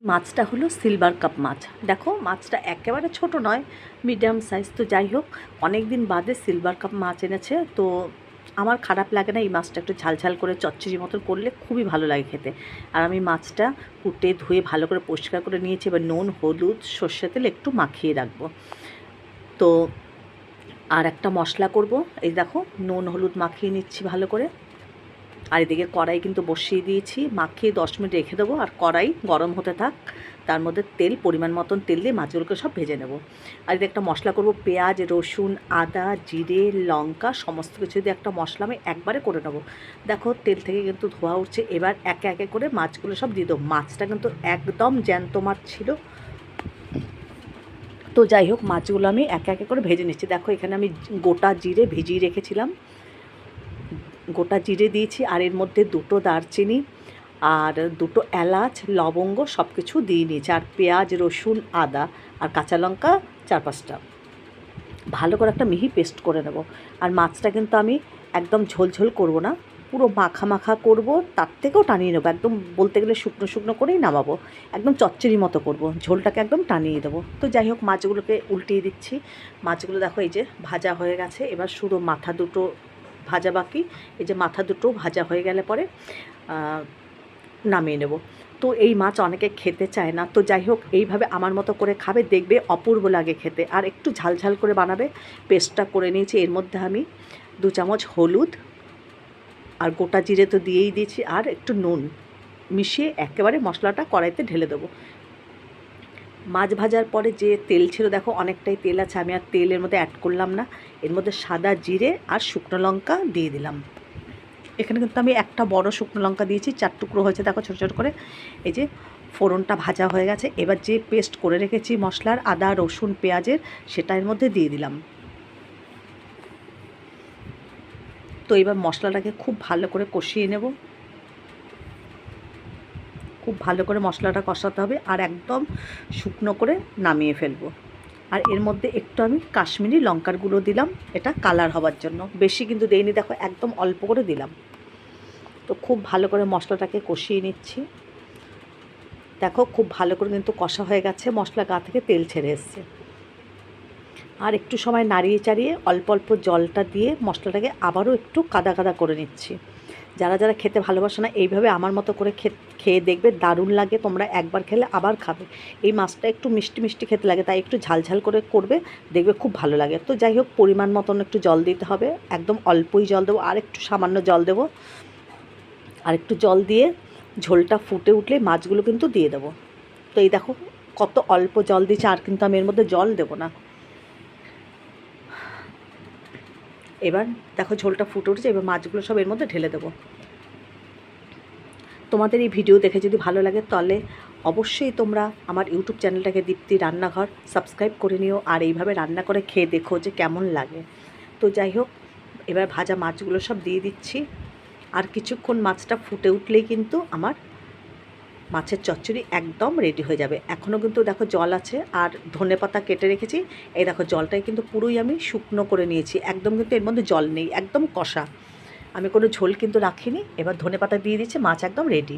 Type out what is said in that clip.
মাছটা হলো silver cup মাছ। দেখো মাছটা একেবারে ছোট নয়, মিডিয়াম সাইজ। তো যাই হোক, অনেক দিন বাদে সিলভার কাপ মাছ এনেছে, তো আমার খারাপ লাগে না। এই মাছটা একটু ঝালঝাল করে চচ্চড়ি মতন করলে খুবই ভালো লাগে খেতে। আর আমি মাছটা কুটে ধুয়ে ভালো করে পরিষ্কার করে নিয়েছি। এবার নুন, হলুদ, সর্ষে তেল একটু মাখিয়ে রাখবো। তো আর একটা মশলা করব। এই দেখো, নুন হলুদ মাখিয়ে নিচ্ছি ভালো করে। আর এদিকে কড়াই কিন্তু বসিয়ে দিয়েছি, মাখিয়ে 10 মিনিট রেখে দেবো। আর কড়াই গরম হতে থাক, তার মধ্যে তেল, পরিমাণ মতন তেল দিয়ে মাছগুলোকে সব ভেজে নেব। আর এদিকে একটা মশলা করব, পেঁয়াজ, রসুন, আদা, জিরে, লঙ্কা সমস্ত কিছু দিয়ে একটা মশলা আমি একবারে করে নেবো। দেখো তেল থেকে কিন্তু ধোয়া উঠছে। এবার একে একে করে মাছগুলো সব দিয়ে দেবো। মাছটা কিন্তু একদম জ্যান্ত মাছ ছিল। তো যাই হোক, মাছগুলো আমি একে একে করে ভেজে নিচ্ছি। দেখো এখানে আমি গোটা জিরে ভিজিয়ে রেখেছিলাম, গোটা জিরে দিয়েছি। আর এর মধ্যে 2টো দারচিনি আর 2টো এলাচ, লবঙ্গ সব কিছু দিয়ে নিয়েছি। আর পেঁয়াজ, রসুন, আদা আর কাঁচা লঙ্কা 4-5টা ভালো করে একটা মিহি পেস্ট করে নেব। আর মাছটা কিন্তু আমি একদম ঝোলঝোল করব না, পুরো মাখা মাখা করব। তার থেকেও টানিয়ে নেবো, একদম বলতে গেলে শুকনো শুকনো করেই নামাবো। একদম চচ্চড়ি মতো করব, ঝোলটাকে একদম টানিয়ে দেবো। তো যাই হোক, মাছগুলোকে উল্টিয়ে দিচ্ছি। মাছগুলো দেখো এই যে ভাজা হয়ে গেছে। এবার শুধু মাথা দুটো ভাজা বাকি। এই যে মাথা দুটো ভাজা হয়ে গেলে পরে নামিয়ে নেব। তো এই মাছ অনেকে খেতে চায় না, তো যাই হোক এইভাবে আমার মতো করে খাবে, দেখবে অপূর্ব লাগে খেতে। আর একটু ঝালঝাল করে বানাবে। পেস্টটা করে নিয়েছি। এর মধ্যে আমি 2 চামচ হলুদ আর গোটা জিরে তো দিয়েই দিয়েছি, আর একটু নুন মিশিয়ে একেবারে মশলাটা কড়াইতে ঢেলে দেবো। মাছ ভাজার পরে যে তেল ছিল, দেখো অনেকটাই তেল আছে, আমি আর তেল এর মধ্যে অ্যাড করলাম না। এর মধ্যে সাদা জিরে আর শুকনো লঙ্কা দিয়ে দিলাম। এখানে কিন্তু আমি একটা বড় শুকনো লঙ্কা দিয়েছি, 4 টুকরো হয়েছে দেখো ছোটো ছোটো করে। এই যে ফোড়নটা ভাজা হয়ে গেছে। এবার যে পেস্ট করে রেখেছি মশলার, আদা, রসুন, পেঁয়াজের, সেটা এর মধ্যে দিয়ে দিলাম। তো এবার মশলাটাকে খুব ভালো করে কষিয়ে নেব। খুব ভালো করে মশলাটা কষাতে হবে, আর একদম শুকনো করে নামিয়ে ফেলবো। আর এর মধ্যে একটু আমি কাশ্মীরি লঙ্কার গুঁড়ো দিলাম, এটা কালার হওয়ার জন্য। বেশি কিন্তু দেইনি, দেখো একদম অল্প করে দিলাম। তো খুব ভালো করে মশলাটাকে কষিয়ে নিচ্ছি। দেখো খুব ভালো করে কিন্তু কষা হয়ে গেছে, মশলা গা থেকে তেল ছেড়ে এসছে। আর একটু সময় নাড়িয়ে চাড়িয়ে অল্প অল্প জলটা দিয়ে মশলাটাকে আবারও একটু কাদা কাদা করে নিচ্ছি। যারা যারা খেতে ভালোবাসে না, এইভাবে আমার মতো করে খেয়ে দেখবে, দারুণ লাগে। তোমরা একবার খেলে আবার খাবে। এই মাছটা একটু মিষ্টি মিষ্টি খেতে লাগে, তাই একটু ঝালঝাল করে করবে, দেখবে খুব ভালো লাগে। তো যাই হোক, পরিমাণ মতন একটু জল দিতে হবে, একদম অল্পই জল দেবো। আর একটু সামান্য জল দেবো। আর একটু জল দিয়ে ঝোলটা ফুটে উঠলে মাছগুলো কিন্তু দিয়ে দেবো। তো এই দেখো কত অল্প জল দিয়েছি, আর কিন্তু আমি এর মধ্যে জল দেবো না। এবার দেখো ঝোলটা ফুটে উঠেছে। এবার মাছগুলো সব এর মধ্যে ঢেলে দেবো। তোমাদের এই ভিডিও দেখে যদি ভালো লাগে, তাহলে অবশ্যই তোমরা আমার ইউটিউব চ্যানেলটাকে দীপ্তি রান্নাঘর সাবস্ক্রাইব করে নিও। আর এইভাবে রান্না করে খেয়ে দেখো যে কেমন লাগে। তো যাই হোক, এবার ভাজা মাছগুলো সব দিয়ে দিচ্ছি। আর কিছুক্ষণ মাছটা ফুটে উঠলেই কিন্তু আমার মাছের চচ্চড়ি একদম রেডি হয়ে যাবে। এখনও কিন্তু দেখো জল আছে, আর ধনেপাতা কেটে রেখেছি। এই দেখো জলটাই কিন্তু পুরোই আমি শুকনো করে নিয়েছি, একদম কিন্তু এর মধ্যে জল নেই, একদম কষা। আমি কোনো ঝোল কিন্তু রাখিনি। এবার ধনেপাতা দিয়ে দিচ্ছি, মাছ একদম রেডি।